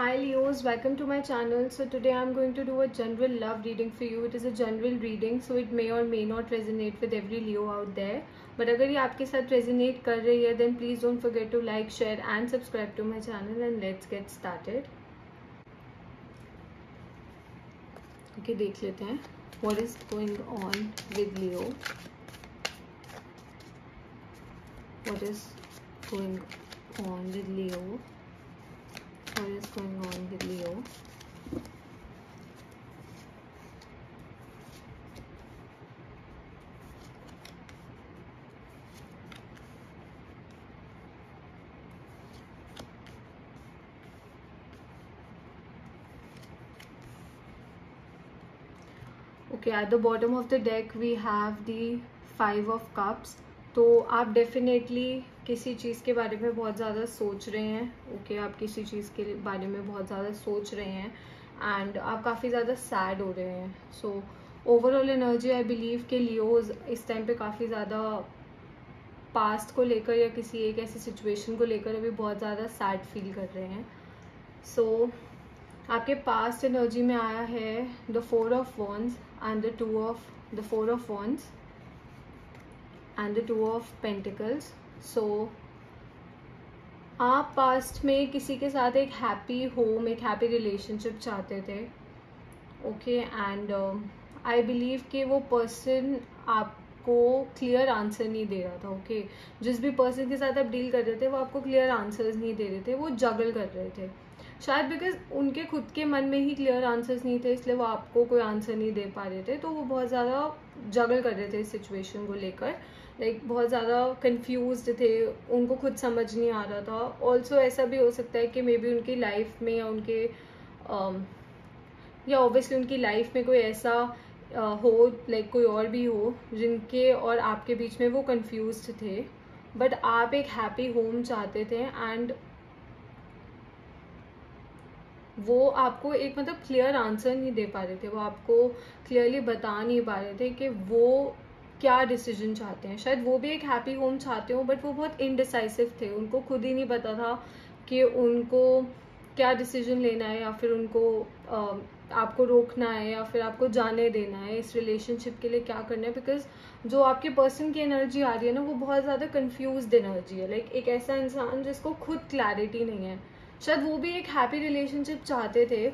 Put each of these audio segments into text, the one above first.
Hi Leos, welcome to my channel. So today I'm going to do a general love reading for you. It is a general reading, so it may or may not resonate with every Leo out there. But अगर ये आपके साथ resonate कर रही है, then please don't forget to like, share and subscribe to my channel and let's get started. Okay, देख लेते हैं what is going on with Leo. What is going on with Leo? What is going on with Leo? Okay, at the bottom of the deck we have the 5 of Cups. तो आप definitely किसी चीज़ के बारे में बहुत ज़्यादा सोच रहे हैं. ओके आप किसी चीज़ के बारे में बहुत ज़्यादा सोच रहे हैं एंड आप काफ़ी ज़्यादा सैड हो रहे हैं. So overall energy I believe के लियोज इस टाइम पे काफ़ी ज़्यादा पास्ट को लेकर या किसी एक ऐसी सिचुएशन को लेकर अभी बहुत ज़्यादा सैड फील कर रहे हैं. सो आपके पास्ट एनर्जी में आया है the 4 of Wands and the 4 of Wands and the 2 of Pentacles. So आप पास्ट में किसी के साथ एक हैप्पी होम, एक हैप्पी रिलेशनशिप चाहते थे. ओके एंड आई बिलीव कि वो पर्सन आपको क्लियर आंसर नहीं दे रहा था. ओके जिस भी पर्सन के साथ आप डील कर रहे थे वो आपको क्लियर आंसर्स नहीं दे रहे थे. वो जगल कर रहे थे शायद बिकॉज उनके खुद के मन में ही क्लियर आंसर्स नहीं थे, इसलिए वो आपको कोई आंसर नहीं दे पा रहे थे. तो वो बहुत ज़्यादा जगल कर रहे थे इस सिचुएशन को लेकर. लाइक बहुत ज़्यादा कंफ्यूज्ड थे, उनको खुद समझ नहीं आ रहा था. ऑल्सो ऐसा भी हो सकता है कि मे बी उनकी लाइफ में या उनके या ऑब्वियसली उनकी लाइफ में कोई ऐसा हो, लाइक कोई और भी हो जिनके और आपके बीच में वो कंफ्यूज्ड थे. बट आप एक हैप्पी होम चाहते थे एंड वो आपको एक मतलब क्लियर आंसर नहीं दे पा रहे थे. वो आपको क्लियरली बता नहीं पा रहे थे कि वो क्या डिसीजन चाहते हैं. शायद वो भी एक हैप्पी होम चाहते हो बट वो बहुत इनडिसाइसिव थे. उनको खुद ही नहीं पता था कि उनको क्या डिसीजन लेना है या फिर उनको आपको रोकना है या फिर आपको जाने देना है. इस रिलेशनशिप के लिए क्या करना है, बिकॉज जो आपके पर्सन की एनर्जी आ रही है ना वो बहुत ज़्यादा कन्फ्यूज्ड एनर्जी है. लाइक एक ऐसा इंसान जिसको खुद क्लैरिटी नहीं है. शायद वो भी एक हैप्पी रिलेशनशिप चाहते थे.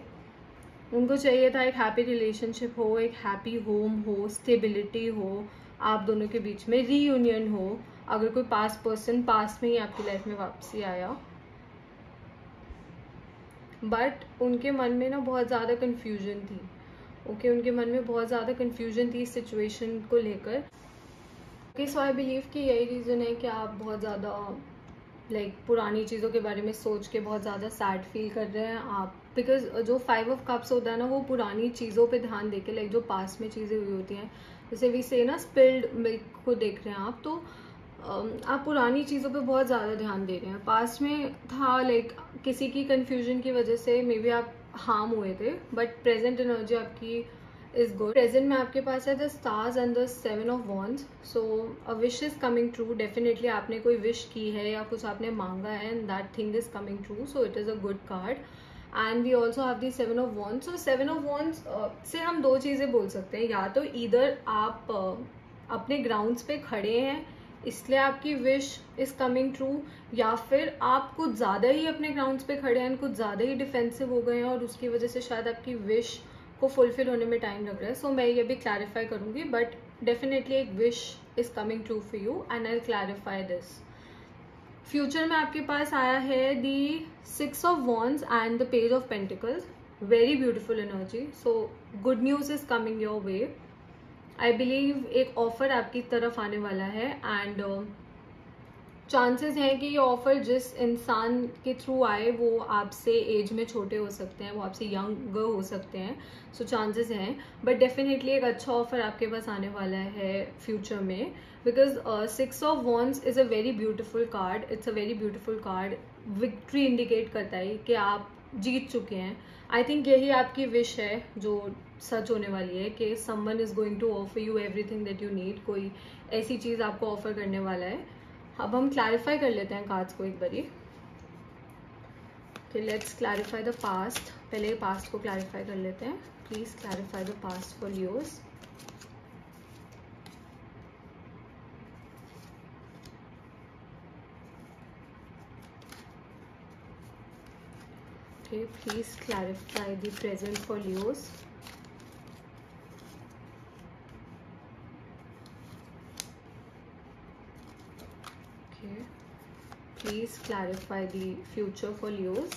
उनको चाहिए था एक हैप्पी रिलेशनशिप हो, एक हैप्पी होम हो, स्टेबिलिटी हो, आप दोनों के बीच में रीयूनियन हो. अगर कोई पास्ट पर्सन पास्ट में ही आपकी लाइफ में वापसी आया. बट उनके मन में ना बहुत ज़्यादा कन्फ्यूजन थी. ओके उनके मन में बहुत ज़्यादा कन्फ्यूजन थी इस सिचुएशन को लेकर. ओके सो आई बिलीव कि यही रीज़न है कि आप बहुत ज़्यादा पुरानी चीज़ों के बारे में सोच के बहुत ज़्यादा सैड फील कर रहे हैं आप. बिकॉज जो 5 of Cups होता है ना वो पुरानी चीज़ों पे ध्यान देके जो पास्ट में चीज़ें हुई होती हैं, जैसे वी से ना स्पिल्ड मिल्क को देख रहे हैं आप. तो आप पुरानी चीज़ों पे बहुत ज़्यादा ध्यान दे रहे हैं. पास्ट में था किसी की कन्फ्यूजन की वजह से मे बी आप हार्म हुए थे. बट प्रेजेंट एनर्जी आपकी is good. प्रेजेंट में आपके पास है the stars and the 7 of Wands. So a wish is coming true. Definitely आपने कोई विश की है या कुछ आपने मांगा है and that thing is coming true. So it is a good card. And we also have the 7 of Wands. So 7 of Wands से हम दो चीज़ें बोल सकते हैं. या तो इधर आप अपने ग्राउंड्स पे खड़े हैं इसलिए आपकी विश इज कमिंग ट्रू, या फिर आप कुछ ज़्यादा ही अपने ग्राउंड्स पे खड़े हैं, कुछ ज़्यादा ही डिफेंसिव हो गए हैं और उसकी वजह से शायद आपकी विश को फुलफिल होने में टाइम लग रहा है. सो मैं ये भी क्लैरिफाई करूंगी. बट डेफिनेटली एक wish is coming true for you and I clarify this. Future में आपके पास आया है दी 6 of Wands and the page of pentacles. Very beautiful energy. So good news is coming your way. I believe एक offer आपकी तरफ आने वाला है एंड चांसेस हैं कि ये ऑफर जिस इंसान के थ्रू आए वो आपसे एज में छोटे हो सकते हैं, वो आपसे यंग हो सकते हैं. सो चांसेस हैं. बट डेफिनेटली एक अच्छा ऑफर आपके पास आने वाला है फ्यूचर में. Because 6 of Wands is a very beautiful card. It's a very beautiful card. Victory indicate करता है कि आप जीत चुके हैं. आई थिंक यही आपकी विश है जो सच होने वाली है कि someone is going to offer you everything that you need. कोई ऐसी चीज़ आपको ऑफर करने वाला है. अब हम क्लैरिफाई कर लेते हैं कार्ड्स को एक बारी. Okay, let's clarify the past. पहले पास्ट को क्लैरिफाई कर लेते हैं. Please clarify the past for Leos. Okay, please clarify the present for Leos. Okay, please clarify the future for Leos.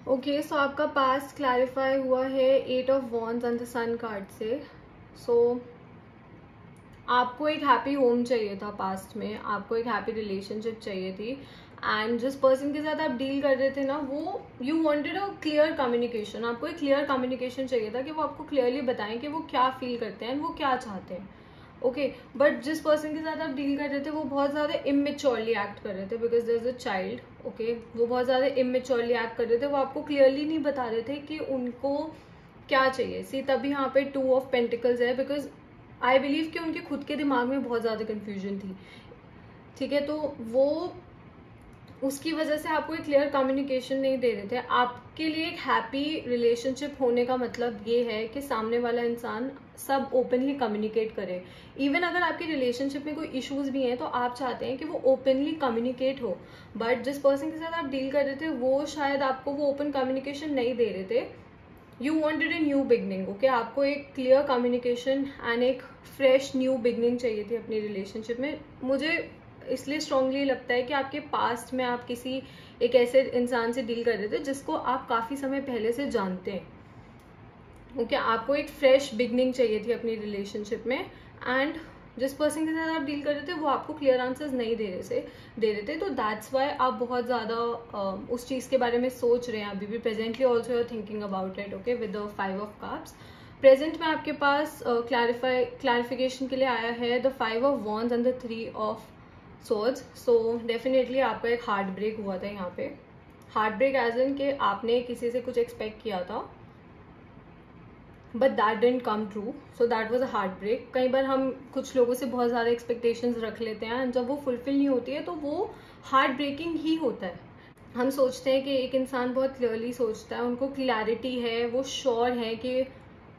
Okay, so आपका पास्ट क्लैरिफाई हुआ है 8 of wands and the sun card से. So आपको एक happy home चाहिए था past में, आपको एक हैप्पी रिलेशनशिप चाहिए थी, एंड जिस पर्सन के साथ आप डील कर रहे थे ना, वो you wanted a clear communication. आपको एक क्लियर कम्युनिकेशन चाहिए था कि वो आपको क्लियरली बताएं कि वो क्या फील करते हैं, वो क्या चाहते हैं. ओके, बट जिस पर्सन के साथ आप डील कर रहे थे वो बहुत ज़्यादा इमेच्योरली एक्ट कर रहे थे, because there is a child. Okay, वो बहुत ज़्यादा इमेच्योरली एक्ट कर रहे थे, वो आपको क्लियरली नहीं बता रहे थे कि उनको क्या चाहिए. सी, तभी यहाँ पे 2 ऑफ पेंटिकल्स है, बिकॉज आई बिलीव कि उनके खुद के दिमाग में बहुत ज़्यादा कन्फ्यूजन थी. ठीक है, तो वो उसकी वजह से आपको एक क्लियर कम्युनिकेशन नहीं दे रहे थे. आपके लिए एक हैप्पी रिलेशनशिप होने का मतलब ये है कि सामने वाला इंसान सब ओपनली कम्युनिकेट करे. इवन अगर आपके रिलेशनशिप में कोई इश्यूज भी हैं तो आप चाहते हैं कि वो ओपनली कम्युनिकेट हो, बट जिस पर्सन के साथ आप डील कर रहे थे वो शायद आपको वो ओपन कम्युनिकेशन नहीं दे रहे थे. You wanted a new beginning. Okay, आपको एक क्लियर कम्युनिकेशन एंड एक फ्रेश न्यू बिगनिंग चाहिए थी अपनी रिलेशनशिप में. मुझे इसलिए स्ट्रांगली लगता है कि आपके पास्ट में आप किसी एक ऐसे इंसान से डील कर रहे थे जिसको आप काफ़ी समय पहले से जानते हैं. ओके, आपको एक फ्रेश बिगनिंग चाहिए थी अपनी रिलेशनशिप में, एंड जिस पर्सन के साथ आप डील कर रहे थे वो आपको क्लियर आंसर्स नहीं दे रहे थे. तो दैट्स वाई आप बहुत ज़्यादा उस चीज़ के बारे में सोच रहे हैं अभी भी. Presently also you're thinking about it. Okay, with the 5 of cups. Present में आपके पास क्लैरिफिकेशन के लिए आया है the 5 of wands and the 3 of swords. So definitely आपका एक हार्ट ब्रेक हुआ था यहाँ पे. हार्ट ब्रेक एज इन कि आपने किसी से कुछ एक्सपेक्ट किया था but that didn't come true, so that was a heart break. कई बार हम कुछ लोगों से बहुत ज़्यादा एक्सपेक्टेशंस रख लेते हैं एंड जब वो फुलफिल नहीं होती है तो वो हार्ट ब्रेकिंग ही होता है. हम सोचते हैं कि एक इंसान बहुत क्लियरली सोचता है, उनको क्लैरिटी है, वो श्योर है कि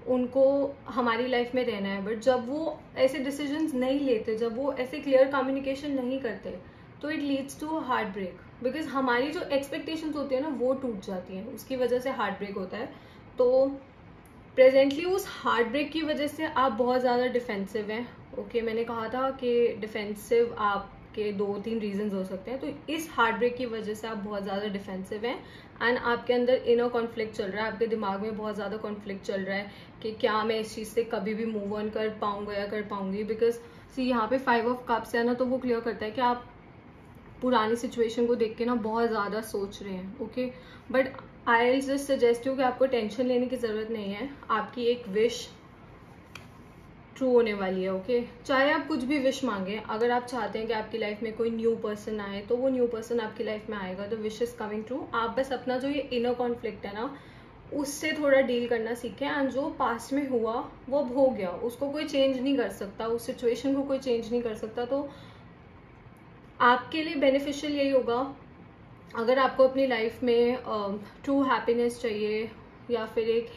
उनको हमारी लाइफ में रहना है, बट जब वो ऐसे डिसीजंस नहीं लेते, जब वो ऐसे क्लियर कम्युनिकेशन नहीं करते, तो it leads to a heart break. Because हमारी जो एक्सपेक्टेशंस होती है ना वो टूट जाती हैं, उसकी वजह से हार्ट ब्रेक होता है. तो प्रेजेंटली उस हार्ट ब्रेक की वजह से आप बहुत ज़्यादा डिफेंसिव हैं. ओके, मैंने कहा था कि डिफेंसिव आपके 2-3 रीजंस हो सकते हैं. तो इस हार्ट ब्रेक की वजह से आप बहुत ज़्यादा डिफेंसिव हैं एंड आपके अंदर इनर कॉन्फ्लिक्ट चल रहा है. आपके दिमाग में बहुत ज़्यादा कॉन्फ्लिक्ट चल रहा है कि क्या मैं इस चीज़ से कभी भी मूव ऑन कर पाऊंगा या कर पाऊंगी. बिकॉज सी, यहाँ पे 5 ऑफ कप्स है ना, तो वो क्लियर करता है कि आप पुरानी सिचुएशन को देख के ना बहुत ज़्यादा सोच रहे हैं. Okay, but I just suggest you कि आपको टेंशन लेने की ज़रूरत नहीं है. आपकी एक विश ट्रू होने वाली है. ओके, चाहे आप कुछ भी विश मांगे, अगर आप चाहते हैं कि आपकी लाइफ में कोई न्यू पर्सन आए तो वो न्यू पर्सन आपकी लाइफ में आएगा. The wish is coming true. आप बस अपना जो ये इनर कॉन्फ्लिक्ट है ना उससे थोड़ा डील करना सीखें. एंड जो पास्ट में हुआ वो अब हो गया, उसको कोई चेंज नहीं कर सकता, उस सिचुएशन को कोई चेंज नहीं कर सकता. तो आपके लिए बेनिफिशियल यही होगा, अगर आपको अपनी लाइफ में ट्रू हैप्पीनेस चाहिए या फिर एक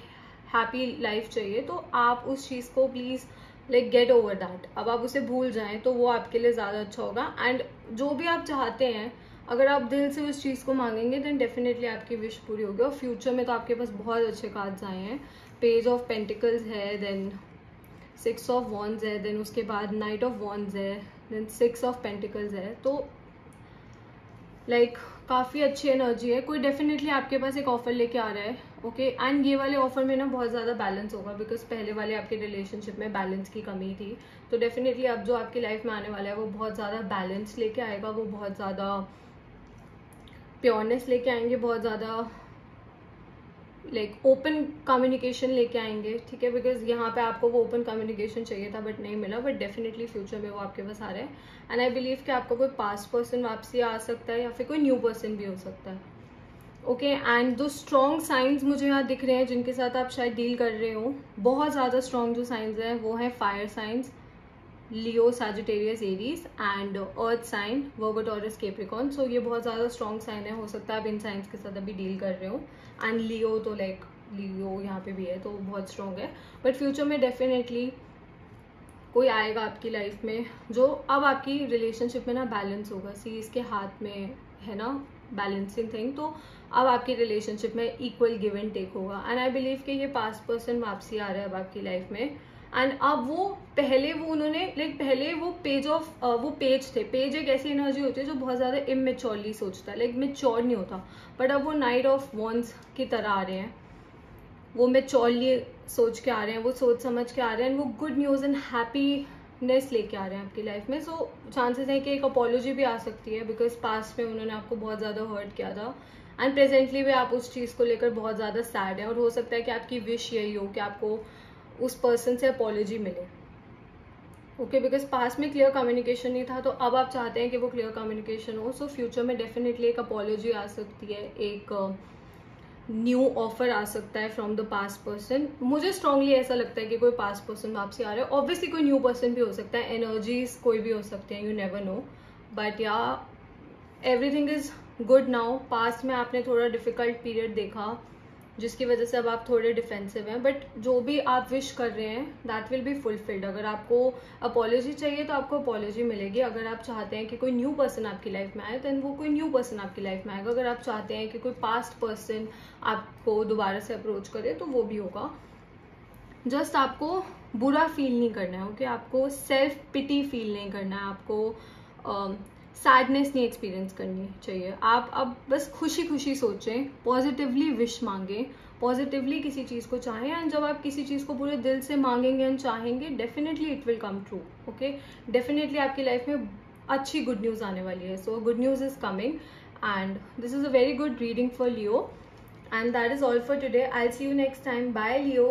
हैप्पी लाइफ चाहिए, तो आप उस चीज़ को please like get over that. अब आप उसे भूल जाएं तो वो आपके लिए ज़्यादा अच्छा होगा. एंड जो भी आप चाहते हैं, अगर आप दिल से उस चीज़ को मांगेंगे देन डेफिनेटली आपकी विश पूरी होगी. और फ्यूचर में तो आपके पास बहुत अच्छे कार्ड्स आए हैं. पेज ऑफ पेंटिकल्स है, देन 6 ऑफ वॉन्ड्स है, देन उसके बाद नाइट ऑफ वॉन्ड्स है, देन 6 ऑफ पेंटिकल्स है. तो लाइक काफ़ी अच्छी एनर्जी है. कोई डेफिनेटली आपके पास एक ऑफर लेके आ रहा है. ओके, एंड ये वाले ऑफर में ना बहुत ज़्यादा बैलेंस होगा, बिकॉज पहले वाले आपके रिलेशनशिप में बैलेंस की कमी थी. तो डेफिनेटली अब जो आपकी लाइफ में आने वाला है वो बहुत ज़्यादा बैलेंस लेके आएगा, वो बहुत ज़्यादा प्योरनेस लेके आएंगे, बहुत ज़्यादा लाइक ओपन कम्युनिकेशन लेके आएंगे. ठीक है, बिकॉज यहाँ पे आपको वो ओपन कम्युनिकेशन चाहिए था बट नहीं मिला, बट डेफिनेटली फ्यूचर में वो आपके पास आ रहा है. एंड आई बिलीव कि आपका कोई पास्ट पर्सन वापसी आ सकता है या फिर कोई न्यू पर्सन भी हो सकता है. ओके, एंड जो स्ट्रॉन्ग साइंस मुझे यहाँ दिख रहे हैं जिनके साथ आप शायद डील कर रहे हो, बहुत ज़्यादा स्ट्रॉन्ग जो साइंस हैं वो है fire signs. Leo, Sagittarius, Aries and earth sign Virgo, Taurus, Capricorn. So ये बहुत ज़्यादा स्ट्रॉन्ग साइन है. हो सकता है आप इन साइंस के साथ अभी डील कर रहे हो. एंड लियो तो लाइक लियो यहाँ पे भी है तो बहुत स्ट्रॉन्ग है. बट फ्यूचर में डेफिनेटली कोई आएगा आपकी लाइफ में जो अब आपकी रिलेशनशिप में ना बैलेंस होगा. सी इसके हाथ में है ना बैलेंसिंग थिंग. तो अब आपकी रिलेशनशिप में इक्वल गिव एंड टेक होगा. एंड आई बिलीव कि ये पास्ट पर्सन वापसी आ रहा है अब आपकी लाइफ में. एंड अब वो पहले वो उन्होंने लाइक पहले वो पेज थे. पेज एक ऐसी एनर्जी होती है जो बहुत ज़्यादा इमेच्योरली सोचता है, लाइक मेच्योर नहीं होता. बट अब वो नाइट ऑफ वॉन्ड्स की तरह आ रहे हैं. वो मेच्योरली सोच के आ रहे हैं, वो सोच समझ के आ रहे हैं. वो गुड न्यूज़ एंड हैप्पीनेस लेके आ रहे हैं आपकी लाइफ में. सो चांसेस हैं कि एक अपॉलॉजी भी आ सकती है बिकॉज पास्ट में उन्होंने आपको बहुत ज़्यादा हर्ट किया था. एंड प्रेजेंटली भी आप उस चीज़ को लेकर बहुत ज़्यादा सैड है. और हो सकता है कि आपकी विश यही हो कि आपको उस पर्सन से अपॉलॉजी मिले. ओके, बिकॉज पास्ट में क्लियर कम्युनिकेशन नहीं था तो अब आप चाहते हैं कि वो क्लियर कम्युनिकेशन हो. सो फ्यूचर में डेफिनेटली एक अपॉलॉजी आ सकती है, एक न्यू ऑफर आ सकता है फ्रॉम द पास्ट पर्सन. मुझे स्ट्रांगली ऐसा लगता है कि कोई पास्ट पर्सन वापसी आ रहा है. ऑब्वियसली कोई न्यू पर्सन भी हो सकता है, एनर्जीज कोई भी हो सकते हैं, यू नेवर नो. बट या everything is good now. Past में आपने थोड़ा डिफिकल्ट पीरियड देखा जिसकी वजह से अब आप थोड़े डिफेंसिव हैं. बट जो भी आप विश कर रहे हैं दैट विल बी फुलफिल्ड. अगर आपको अपॉलॉजी चाहिए तो आपको अपॉलॉजी मिलेगी. अगर आप चाहते हैं कि कोई न्यू पर्सन आपकी लाइफ में आए तो वो कोई न्यू पर्सन आपकी लाइफ में आएगा. अगर आप चाहते हैं कि कोई पास्ट पर्सन आपको दोबारा से अप्रोच करे तो वो भी होगा. जस्ट आपको बुरा फील नहीं करना है. ओके, आपको सेल्फ पिटी फील नहीं करना है. आपको सैडनेस नहीं एक्सपीरियंस करनी चाहिए. आप अब बस खुशी खुशी सोचें, पॉजिटिवली विश मांगें, पॉजिटिवली किसी चीज़ को चाहें. एंड जब आप किसी चीज़ को पूरे दिल से मांगेंगे एंड चाहेंगे definitely it will come true. Okay, definitely आपकी लाइफ में अच्छी गुड न्यूज़ आने वाली है. So good news is coming and this is a very good reading for Leo. And that is all for today. I see you next time. Bye Leo.